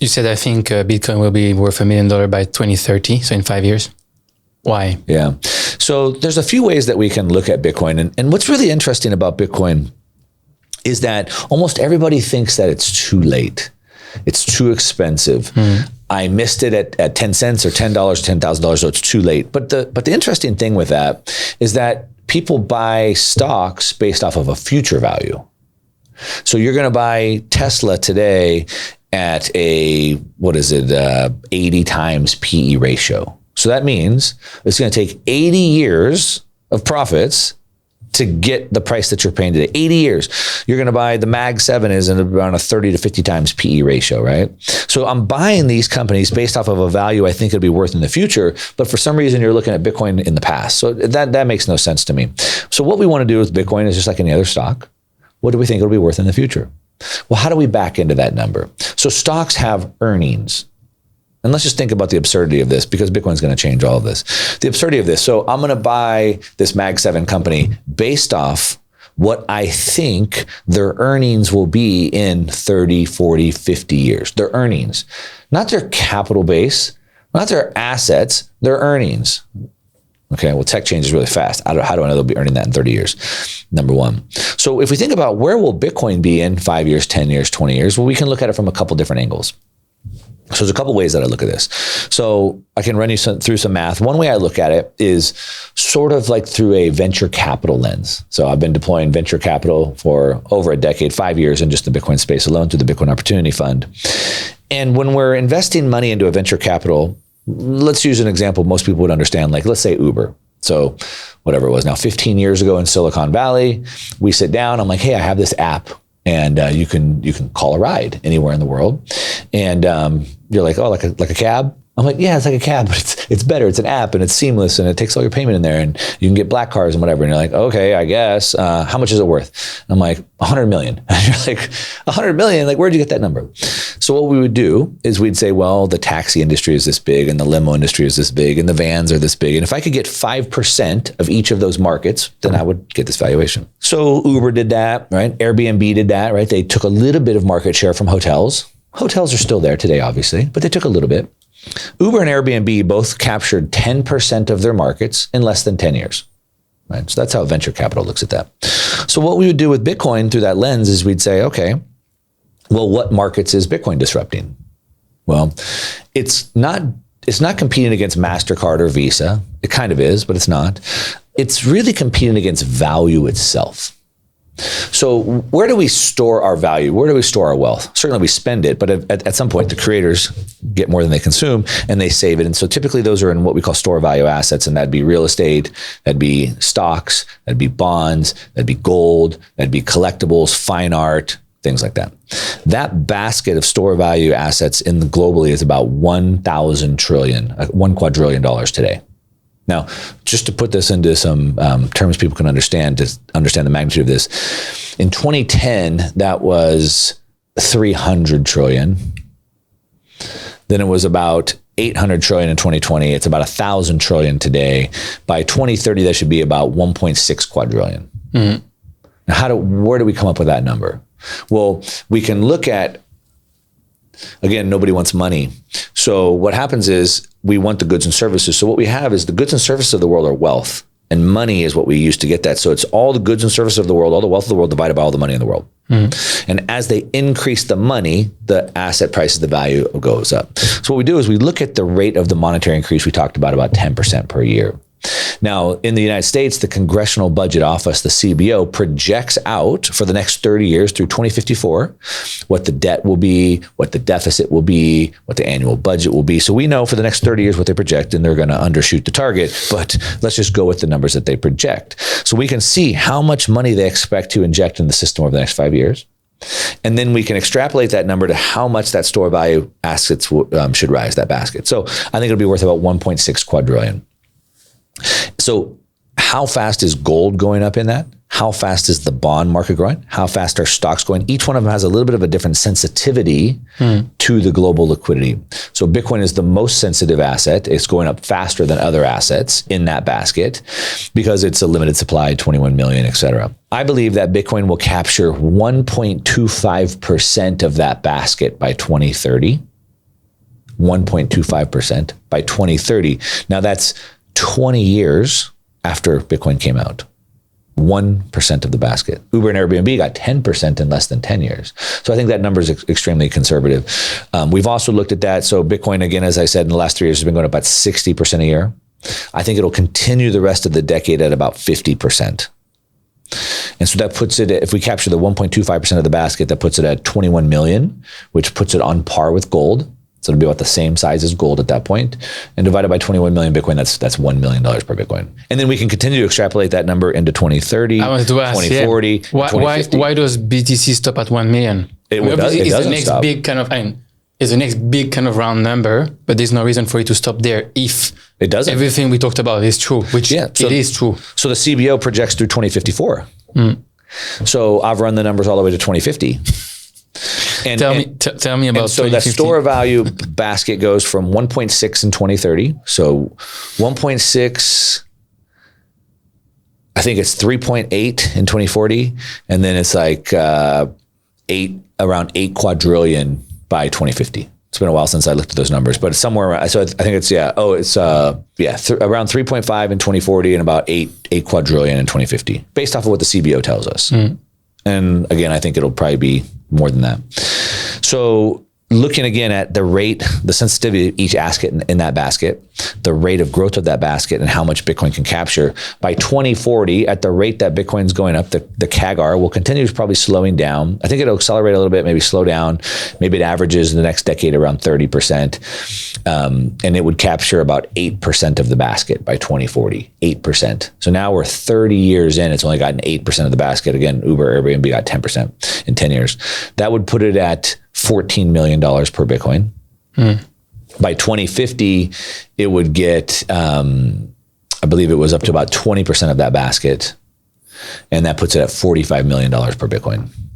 You said, I think Bitcoin will be worth $1 million by 2030, so in 5 years. Why? Yeah. So there's a few ways that we can look at Bitcoin. And what's really interesting about Bitcoin is that almost everybody thinks that it's too late. It's too expensive. I missed it at 10 cents or $10, $10,000, so it's too late. But the interesting thing with that is that people buy stocks based off of a future value. So you're going to buy Tesla today at a, 80 times PE ratio. So that means it's going to take 80 years of profits to get the price that you're paying today. 80 years. You're going to buy the Mag 7 is around a 30 to 50 times PE ratio, right? So I'm buying these companies based off of a value I think it'll be worth in the future, but for some reason you're looking at Bitcoin in the past. So that makes no sense to me. So what we want to do with Bitcoin is just like any other stock. What do we think it'll be worth in the future? Well, how do we back into that number? So stocks have earnings. And let's just think about the absurdity of this, because Bitcoin's going to change all of this. The absurdity of this. So I'm going to buy this Mag 7 company based off what I think their earnings will be in 30, 40, 50 years. Their earnings, not their capital base, not their assets, their earnings. Okay, well, tech changes really fast. How do I know they'll be earning that in 30 years? Number one. So if we think about where will Bitcoin be in 5 years, 10 years, 20 years, well, we can look at it from a couple different angles. So there's a couple ways that I look at this. So I can run you through some math. One way I look at it is sort of like through a venture capital lens. So I've been deploying venture capital for over a decade, 5 years in just the Bitcoin space alone through the Bitcoin Opportunity Fund. And when we're investing money into a venture capital, let's use an example most people would understand, like let's say Uber. So whatever it was now, 15 years ago in Silicon Valley, we sit down, I'm like, hey, I have this app. And you can call a ride anywhere in the world, and you're like, oh, like a cab. I'm like, yeah, it's like a cab, but it's better. It's an app and it's seamless and it takes all your payment in there, and you can get black cars and whatever. And you're like, okay, I guess. How much is it worth? I'm like, 100 million. And you're like, 100 million? Like, where'd you get that number? So what we would do is we'd say, well, the taxi industry is this big and the limo industry is this big and the vans are this big. And if I could get 5% of each of those markets, then I would get this valuation. So Uber did that, right? Airbnb did that, right? They took a little bit of market share from hotels. Hotels are still there today, obviously, but they took a little bit. Uber and Airbnb both captured 10% of their markets in less than 10 years. Right? So that's how venture capital looks at that. So what we would do with Bitcoin through that lens is we'd say, okay, well, what markets is Bitcoin disrupting? Well, it's not competing against MasterCard or Visa. It kind of is, but it's not. It's really competing against value itself. So where do we store our value? Where do we store our wealth? Certainly we spend it, but at some point the creators get more than they consume and they save it. And so typically those are in what we call store value assets, and that'd be real estate, that'd be stocks, that'd be bonds, that'd be gold, that'd be collectibles, fine art, things like that. That basket of store value assets globally is about $1 quadrillion today. Now, just to put this into some terms people can understand, to understand the magnitude of this, in 2010, that was 300 trillion. Then it was about 800 trillion in 2020. It's about 1,000 trillion today. By 2030, that should be about 1.6 quadrillion. Mm-hmm. Now, where do we come up with that number? Well, we can look at, again, nobody wants money. So what happens is we want the goods and services. So what we have is the goods and services of the world are wealth, and money is what we use to get that. So it's all the goods and services of the world, all the wealth of the world divided by all the money in the world. Mm-hmm. And as they increase the money, the asset prices, the value goes up. So what we do is we look at the rate of the monetary increase we talked about 10% per year. Now, in the United States, the Congressional Budget Office, the CBO, projects out for the next 30 years through 2054 what the debt will be, what the deficit will be, what the annual budget will be. So we know for the next 30 years what they project, and they're going to undershoot the target. But let's just go with the numbers that they project. So we can see how much money they expect to inject in the system over the next 5 years. And then we can extrapolate that number to how much that store value assets should rise, that basket. So I think it'll be worth about 1.6 quadrillion. So how fast is gold going up in that? How fast is the bond market growing? How fast are stocks going? Each one of them has a little bit of a different sensitivity to the global liquidity. So Bitcoin is the most sensitive asset. It's going up faster than other assets in that basket because it's a limited supply, 21 million, et cetera. I believe that Bitcoin will capture 1.25% of that basket by 2030. 1.25% by 2030. Now that's 20 years after Bitcoin came out. 1% of the basket. Uber and Airbnb got 10% in less than 10 years. So I think that number is extremely conservative. We've also looked at that. So Bitcoin, again, as I said, in the last 3 years has been going up about 60% a year. I think it'll continue the rest of the decade at about 50%. And so that puts it, if we capture the 1.25% of the basket, that puts it at 21 million, which puts it on par with gold. So it'll be about the same size as gold at that point. And divided by 21 million Bitcoin, that's $1 million per Bitcoin. And then we can continue to extrapolate that number into 2030, I wanted to ask, 2040, yeah. Why does BTC stop at 1 million? It doesn't stop. Big kind of, it's the next big kind of round number, but there's no reason for it to stop there if it doesn't. Everything we talked about is true, which it is true. So the CBO projects through 2054. So I've run the numbers all the way to 2050. And tell me about. So that store value basket goes from 1.6 in 2030. So 1.6, I think it's 3.8 in 2040, and then it's like around 8 quadrillion by 2050. It's been a while since I looked at those numbers, but it's somewhere around. So I think it's around 3.5 in 2040 and about 8 quadrillion in 2050, based off of what the CBO tells us. And again, I think it'll probably be more than that. So looking again at the rate, the sensitivity of each asset in that basket, the rate of growth of that basket, and how much Bitcoin can capture. By 2040, at the rate that Bitcoin's going up, the CAGR will continue probably slowing down. I think it'll accelerate a little bit, maybe slow down. Maybe it averages in the next decade around 30%. And it would capture about 8% of the basket by 2040, 8%. So now we're 30 years in, it's only gotten 8% of the basket. Again, Uber, Airbnb got 10% in 10 years. That would put it at $14 million per Bitcoin. By 2050, it would get, I believe it was up to about 20% of that basket. And that puts it at $45 million per Bitcoin.